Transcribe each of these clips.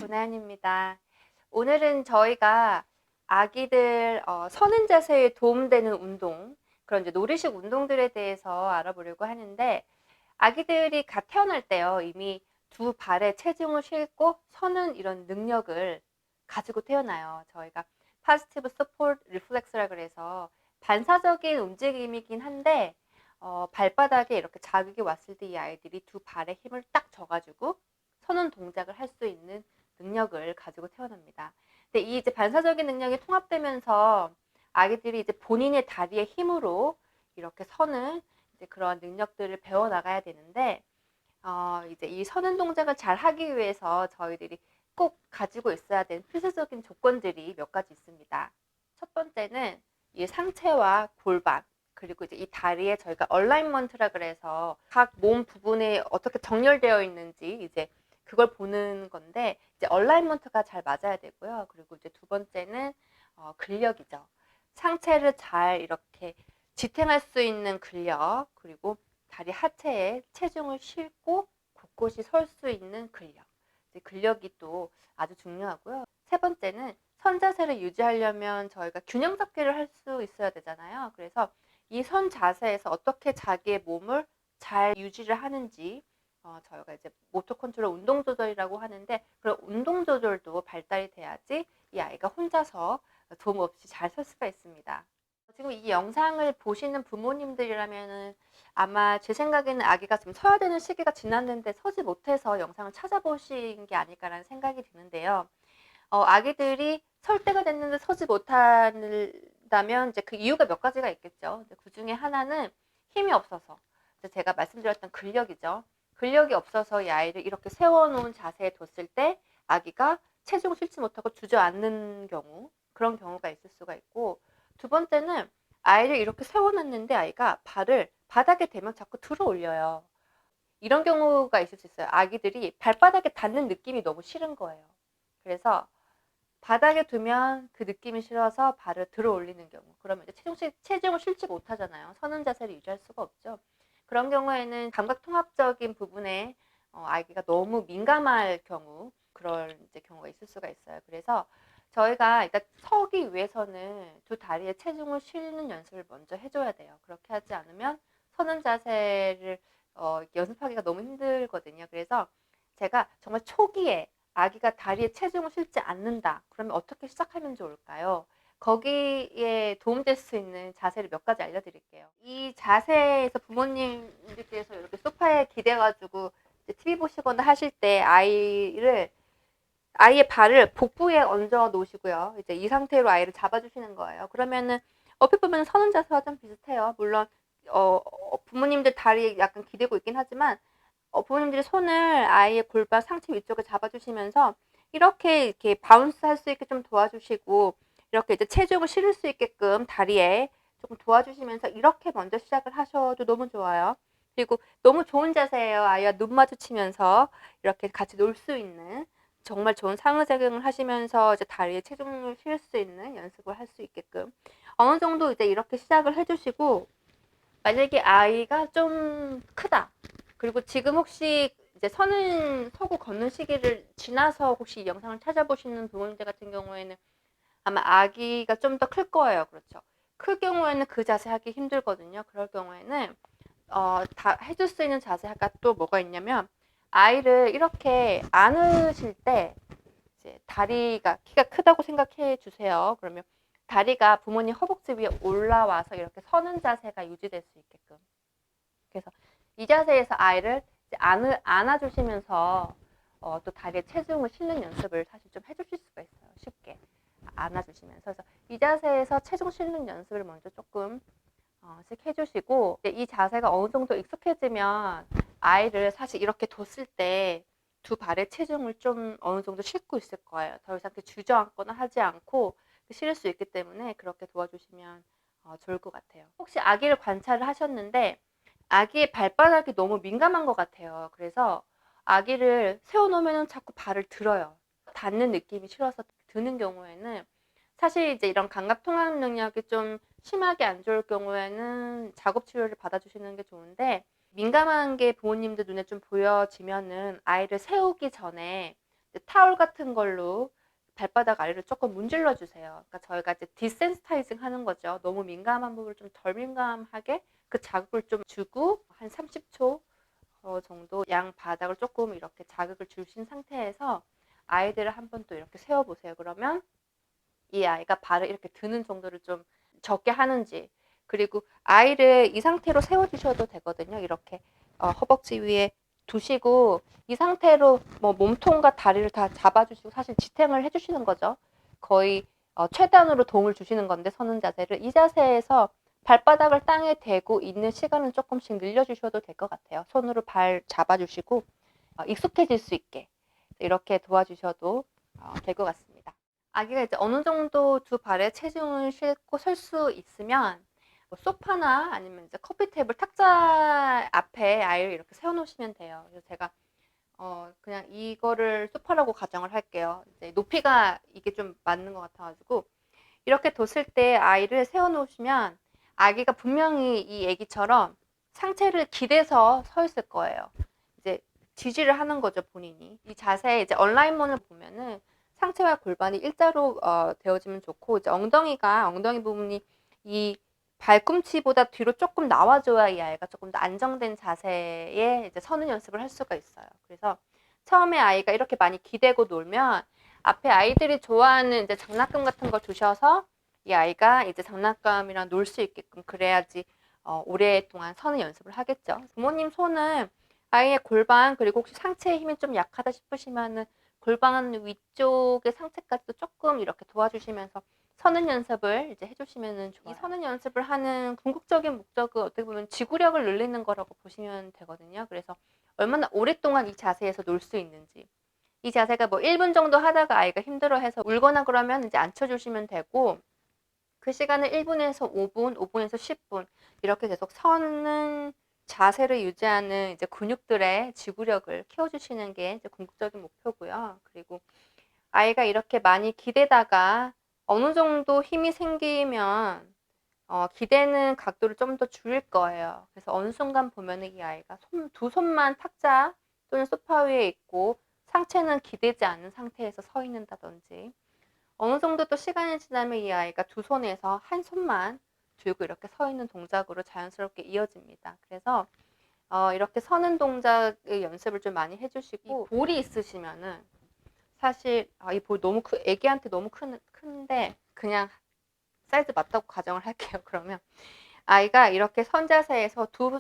구나연입니다. 오늘은 저희가 아기들 서는 자세에 도움되는 운동, 그런 이제 놀이식 운동들에 대해서 알아보려고 하는데, 아기들이 갓 태어날 때요, 이미 두 발에 체중을 싣고 서는 이런 능력을 가지고 태어나요. 저희가 파지티브 서포트 리플렉스라 그래서 반사적인 움직임이긴 한데, 발바닥에 이렇게 자극이 왔을 때 이 아이들이 두 발에 힘을 딱 줘가지고 서는 동작을 할 수 있는 능력을 가지고 태어납니다. 근데 이 이제 반사적인 능력이 통합되면서 아기들이 이제 본인의 다리의 힘으로 이렇게 서는 이제 그런 능력들을 배워 나가야 되는데, 이제 이 서는 동작을 잘 하기 위해서 저희들이 꼭 가지고 있어야 되는 필수적인 조건들이 몇 가지 있습니다. 첫 번째는 이 상체와 골반, 그리고 이제 이 다리에 저희가 얼라인먼트라 그래서 각 몸 부분에 어떻게 정렬되어 있는지 이제 그걸 보는 건데, 이제 얼라인먼트가 잘 맞아야 되고요. 그리고 이제 두 번째는 근력이죠. 상체를 잘 이렇게 지탱할 수 있는 근력, 그리고 다리 하체에 체중을 싣고 곳곳이 설 수 있는 근력. 이제 근력이 또 아주 중요하고요. 세 번째는 선 자세를 유지하려면 저희가 균형 잡기를 할 수 있어야 되잖아요. 그래서 이 선 자세에서 어떻게 자기의 몸을 잘 유지를 하는지, 저희가 이제 모터 컨트롤 운동 조절이라고 하는데, 그런 운동 조절도 발달이 돼야지 이 아이가 혼자서 도움 없이 잘 설 수가 있습니다. 지금 이 영상을 보시는 부모님들이라면은 아마 제 생각에는 아기가 좀 서야 되는 시기가 지났는데 서지 못해서 영상을 찾아보신 게 아닐까라는 생각이 드는데요. 아기들이 설 때가 됐는데 서지 못한다면 이제 그 이유가 몇 가지가 있겠죠. 그 중에 하나는 힘이 없어서, 제가 말씀드렸던 근력이죠. 근력이 없어서 이 아이를 이렇게 세워놓은 자세에 뒀을 때 아기가 체중을 실지 못하고 주저앉는 경우, 그런 경우가 있을 수가 있고, 두 번째는 아이를 이렇게 세워놨는데 아이가 발을 바닥에 대면 자꾸 들어 올려요. 이런 경우가 있을 수 있어요. 아기들이 발바닥에 닿는 느낌이 너무 싫은 거예요. 그래서 바닥에 두면 그 느낌이 싫어서 발을 들어 올리는 경우, 그러면 이제 체중을 실지 못하잖아요. 서는 자세를 유지할 수가 없죠. 그런 경우에는 감각통합적인 부분에 아기가 너무 민감할 경우, 그런 이제 경우가 있을 수가 있어요. 그래서 저희가 일단 서기 위해서는 두 다리에 체중을 실는 연습을 먼저 해줘야 돼요. 그렇게 하지 않으면 서는 자세를 연습하기가 너무 힘들거든요. 그래서 제가 정말 초기에 아기가 다리에 체중을 실지 않는다. 그러면 어떻게 시작하면 좋을까요? 거기에 도움될 수 있는 자세를 몇 가지 알려드릴게요. 이 자세에서 부모님들께서 이렇게 소파에 기대가지고 TV 보시거나 하실 때 아이의 발을 복부에 얹어 놓으시고요. 이제 이 상태로 아이를 잡아주시는 거예요. 그러면은 얼핏 보면 서는 자세와 좀 비슷해요. 물론 부모님들 다리에 약간 기대고 있긴 하지만 부모님들이 손을 아이의 골반 상체 위쪽에 잡아주시면서 이렇게 바운스 할 수 있게 좀 도와주시고, 이렇게 이제 체중을 실을 수 있게끔 다리에 조금 도와주시면서 이렇게 먼저 시작을 하셔도 너무 좋아요. 그리고 너무 좋은 자세예요. 아이와 눈 마주치면서 이렇게 같이 놀 수 있는 정말 좋은 상호작용을 하시면서 이제 다리에 체중을 실 수 있는 연습을 할 수 있게끔 어느 정도 이제 이렇게 시작을 해주시고, 만약에 아이가 좀 크다. 그리고 지금 혹시 이제 서고 걷는 시기를 지나서 혹시 이 영상을 찾아보시는 부모님들 같은 경우에는 아마 아기가 좀 더 클 거예요. 그렇죠. 클 경우에는 그 자세 하기 힘들거든요. 그럴 경우에는 다 해줄 수 있는 자세가 또 뭐가 있냐면, 아이를 이렇게 안으실 때 이제 다리가 키가 크다고 생각해 주세요. 그러면 다리가 부모님 허벅지 위에 올라와서 이렇게 서는 자세가 유지될 수 있게끔. 그래서 이 자세에서 아이를 이제 안아주시면서 또 다리에 체중을 실는 연습을 사실 좀 해주실 수가 있어요. 쉽게 안아주시면서. 그래서 이 자세에서 체중 실는 연습을 먼저 조금 씩 해주시고, 이 자세가 어느 정도 익숙해지면 아이를 사실 이렇게 뒀을 때 두 발의 체중을 좀 어느 정도 싣고 있을 거예요. 더 이상 주저앉거나 하지 않고 실을 수 있기 때문에 그렇게 도와주시면 좋을 것 같아요. 혹시 아기를 관찰을 하셨는데 아기의 발바닥이 너무 민감한 것 같아요. 그래서 아기를 세워놓으면 자꾸 발을 들어요. 닿는 느낌이 싫어서 드는 경우에는, 사실 이제 이런 감각 통합 능력이 좀 심하게 안 좋을 경우에는 작업 치료를 받아주시는 게 좋은데, 민감한 게 부모님들 눈에 좀 보여지면은 아이를 세우기 전에 이제 타올 같은 걸로 발바닥 아래를 조금 문질러 주세요. 그러니까 저희가 이제 디센스타이징 하는 거죠. 너무 민감한 부분을 좀 덜 민감하게 그 자극을 좀 주고 한 30초 정도 양 바닥을 조금 이렇게 자극을 주신 상태에서 아이들을 한번 또 이렇게 세워보세요. 그러면 이 아이가 발을 이렇게 드는 정도를 좀 적게 하는지, 그리고 아이를 이 상태로 세워주셔도 되거든요. 이렇게 허벅지 위에 두시고 이 상태로 뭐 몸통과 다리를 다 잡아주시고 사실 지탱을 해주시는 거죠. 거의 최단으로 도움을 주시는 건데 서는 자세를 이 자세에서 발바닥을 땅에 대고 있는 시간은 조금씩 늘려주셔도 될 것 같아요. 손으로 발 잡아주시고 익숙해질 수 있게 이렇게 도와주셔도 될 것 같습니다. 아기가 이제 어느 정도 두 발에 체중을 싣고 설 수 있으면 뭐 소파나 아니면 이제 커피 테이블 탁자 앞에 아이를 이렇게 세워놓으시면 돼요. 그래서 제가 그냥 이거를 소파라고 가정을 할게요. 이제 높이가 이게 좀 맞는 것 같아가지고 이렇게 뒀을 때 아이를 세워놓으시면 아기가 분명히 이 아기처럼 상체를 기대서 서 있을 거예요. 이제 지지를 하는 거죠, 본인이. 이 자세 이제 온라인문을 보면은 상체와 골반이 일자로 되어지면 좋고 이제 엉덩이 부분이 이 발꿈치보다 뒤로 조금 나와줘야 이 아이가 조금 더 안정된 자세에 이제 서는 연습을 할 수가 있어요. 그래서 처음에 아이가 이렇게 많이 기대고 놀면 앞에 아이들이 좋아하는 이제 장난감 같은 거 두셔서 이 아이가 이제 장난감이랑 놀 수 있게끔 그래야지 오랫동안 서는 연습을 하겠죠. 부모님 손은 아이의 골반 그리고 혹시 상체에 힘이 좀 약하다 싶으시면은 골반 위쪽의 상체까지도 조금 이렇게 도와주시면서 서는 연습을 이제 해주시면은 좋아요. 이 서는 연습을 하는 궁극적인 목적은 어떻게 보면 지구력을 늘리는 거라고 보시면 되거든요. 그래서 얼마나 오랫동안 이 자세에서 놀 수 있는지. 이 자세가 뭐 1분 정도 하다가 아이가 힘들어해서 울거나 그러면 이제 앉혀주시면 되고 그 시간을 1분에서 5분, 5분에서 10분 이렇게 계속 서는 자세를 유지하는 이제 근육들의 지구력을 키워주시는 게 이제 궁극적인 목표고요. 그리고 아이가 이렇게 많이 기대다가 어느 정도 힘이 생기면 기대는 각도를 좀 더 줄일 거예요. 그래서 어느 순간 보면은 이 아이가 두 손만 탁자 또는 소파 위에 있고 상체는 기대지 않은 상태에서 서 있는다든지 어느 정도 또 시간이 지나면 이 아이가 두 손에서 한 손만 들고 이렇게 서 있는 동작으로 자연스럽게 이어집니다. 그래서 이렇게 서는 동작의 연습을 좀 많이 해주시고 볼이 있으시면은 사실 이 볼 너무 애기한테 너무 큰데 그냥 사이즈 맞다고 가정을 할게요. 그러면 아이가 이렇게 선 자세에서 두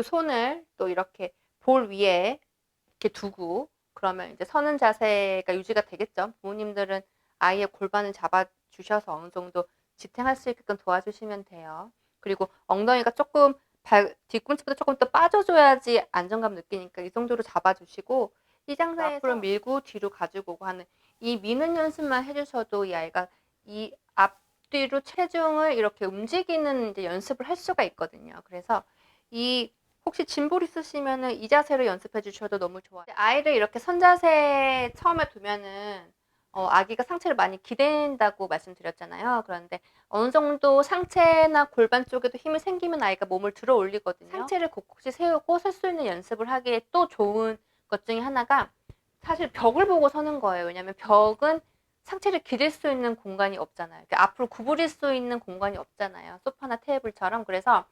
손을 또 이렇게 볼 위에 이렇게 두고 그러면 이제 서는 자세가 유지가 되겠죠. 부모님들은 아이의 골반을 잡아주셔서 어느 정도 지탱할 수 있게끔 도와주시면 돼요. 그리고 엉덩이가 조금 뒤꿈치보다 조금 더 빠져줘야지 안정감 느끼니까 이 정도로 잡아주시고 이 상태에서 앞으로 밀고 뒤로 가지고 오고 하는 이 미는 연습만 해주셔도 이 아이가 이 앞뒤로 체중을 이렇게 움직이는 이제 연습을 할 수가 있거든요. 그래서 이 혹시 짐볼 있으시면은 이 자세로 연습해 주셔도 너무 좋아요. 아이를 이렇게 선자세 처음에 두면은 아기가 상체를 많이 기댄다고 말씀드렸잖아요. 그런데 어느 정도 상체나 골반 쪽에도 힘이 생기면 아이가 몸을 들어 올리거든요. 상체를 곳곳이 세우고 설 수 있는 연습을 하기에 또 좋은 것 중에 하나가 사실 벽을 보고 서는 거예요. 왜냐하면 벽은 상체를 기댈 수 있는 공간이 없잖아요. 앞으로 구부릴 수 있는 공간이 없잖아요. 소파나 테이블처럼. 그래서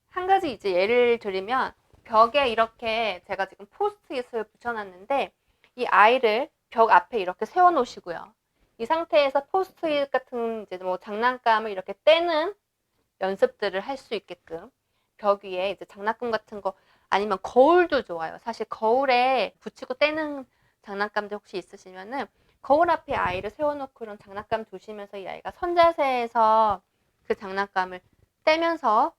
한 가지 이제 예를 들면 벽에 이렇게 제가 지금 포스트잇을 붙여놨는데 이 아이를 벽 앞에 이렇게 세워 놓으시고요. 이 상태에서 포스트잇 같은 이제 뭐 장난감을 이렇게 떼는 연습들을 할 수 있게끔 벽 위에 이제 장난감 같은 거 아니면 거울도 좋아요. 사실 거울에 붙이고 떼는 장난감들 혹시 있으시면은 거울 앞에 아이를 세워놓고 그런 장난감 두시면서 이 아이가 선자세에서 그 장난감을 떼면서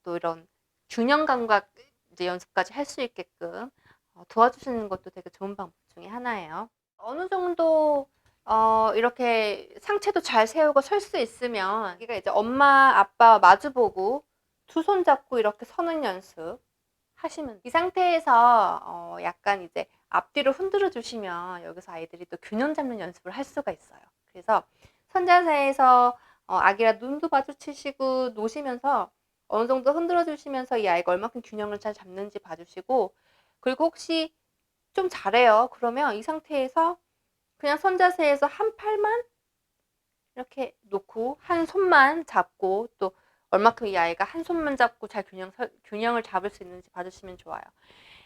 또 이런 균형 감각 이제 연습까지 할 수 있게끔 도와주시는 것도 되게 좋은 방법 중에 하나예요. 어느 정도 이렇게 상체도 잘 세우고 설 수 있으면 여기가 이제 엄마 아빠 마주보고 두 손 잡고 이렇게 서는 연습 하시면 이 상태에서 약간 이제 앞뒤로 흔들어 주시면 여기서 아이들이 또 균형 잡는 연습을 할 수가 있어요. 그래서 선자세에서 아기랑 눈도 마주치시고 노시면서 어느 정도 흔들어 주시면서 이 아이가 얼마큼 균형을 잘 잡는지 봐주시고 그리고 혹시 좀 잘해요. 그러면 이 상태에서 그냥 선 자세에서 한 팔만 이렇게 놓고 한 손만 잡고, 또 얼마큼 이 아이가 한 손만 잡고 잘 균형을 잡을 수 있는지 봐주시면 좋아요.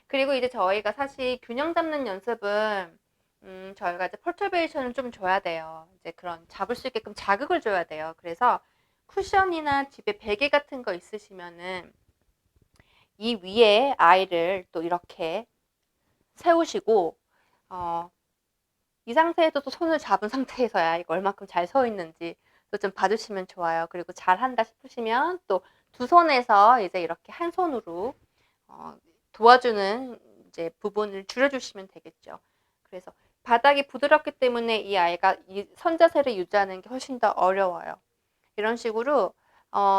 그리고 이제 저희가 사실 균형 잡는 연습은 저희가 이제 퍼터베이션을 좀 줘야 돼요. 이제 그런 잡을 수 있게끔 자극을 줘야 돼요. 그래서 쿠션이나 집에 베개 같은 거 있으시면은 이 위에 아이를 또 이렇게 세우시고, 이 상태에서 또 손을 잡은 상태에서 아이가 얼마큼 잘 서 있는지 또 좀 봐주시면 좋아요. 그리고 잘한다 싶으시면 또 두 손에서 이제 이렇게 한 손으로 도와주는 이제 부분을 줄여주시면 되겠죠. 그래서 바닥이 부드럽기 때문에 이 아이가 이 선자세를 유지하는 게 훨씬 더 어려워요. 이런 식으로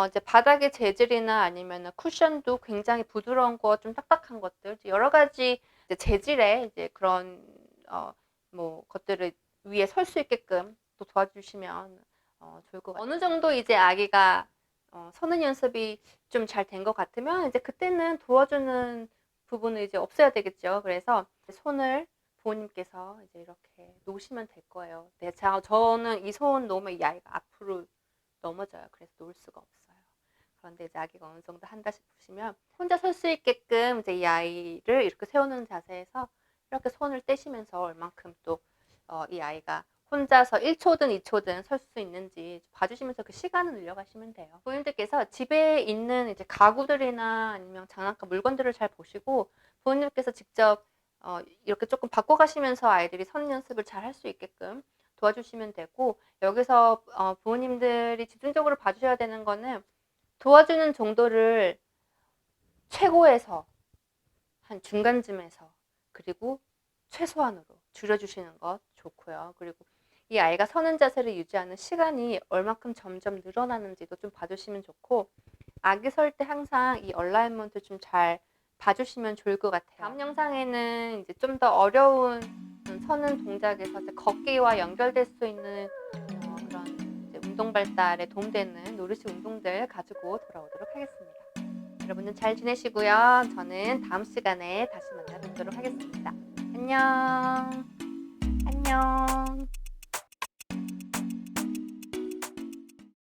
이제 바닥의 재질이나 아니면 쿠션도 굉장히 부드러운 거, 좀 딱딱한 것들, 여러 가지 이제 재질의 이제 그런 뭐 것들을 위에 설 수 있게끔 또 도와주시면 좋을 것 같아요. 어느 정도 이제 아기가 서는 연습이 좀 잘 된 것 같으면 이제 그때는 도와주는 부분을 이제 없애야 되겠죠. 그래서 손을 부모님께서 이제 이렇게 놓으시면 될 거예요. 네, 저는 이 손 놓으면 이 아이가 앞으로 넘어져요. 그래서 놓을 수가 없어요. 그런데 이제 아기가 어느 정도 한다 싶으시면 혼자 설 수 있게끔 이제 이 아이를 이렇게 세우는 자세에서 이렇게 손을 떼시면서 얼만큼 또 이 아이가 혼자서 1초든 2초든 설 수 있는지 봐주시면서 그 시간을 늘려가시면 돼요. 부모님들께서 집에 있는 이제 가구들이나 아니면 장난감 물건들을 잘 보시고 부모님께서 직접 이렇게 조금 바꿔가시면서 아이들이 선 연습을 잘 할 수 있게끔 도와주시면 되고, 여기서 부모님들이 집중적으로 봐주셔야 되는 거는 도와주는 정도를 최고에서 한 중간쯤에서, 그리고 최소한으로 줄여주시는 것 좋고요. 그리고 이 아이가 서는 자세를 유지하는 시간이 얼마큼 점점 늘어나는지도 좀 봐주시면 좋고, 아기 설 때 항상 이 얼라이먼트 좀 잘 봐주시면 좋을 것 같아요. 다음 영상에는 이제 좀 더 어려운 서는 동작에서 이제 걷기와 연결될 수 있는 그런 이제 운동 발달에 도움되는 노르식 운동들 가지고 돌아오도록 하겠습니다. 여러분들 잘 지내시고요. 저는 다음 시간에 다시 만나 뵙도록 하겠습니다. 안녕. 안녕.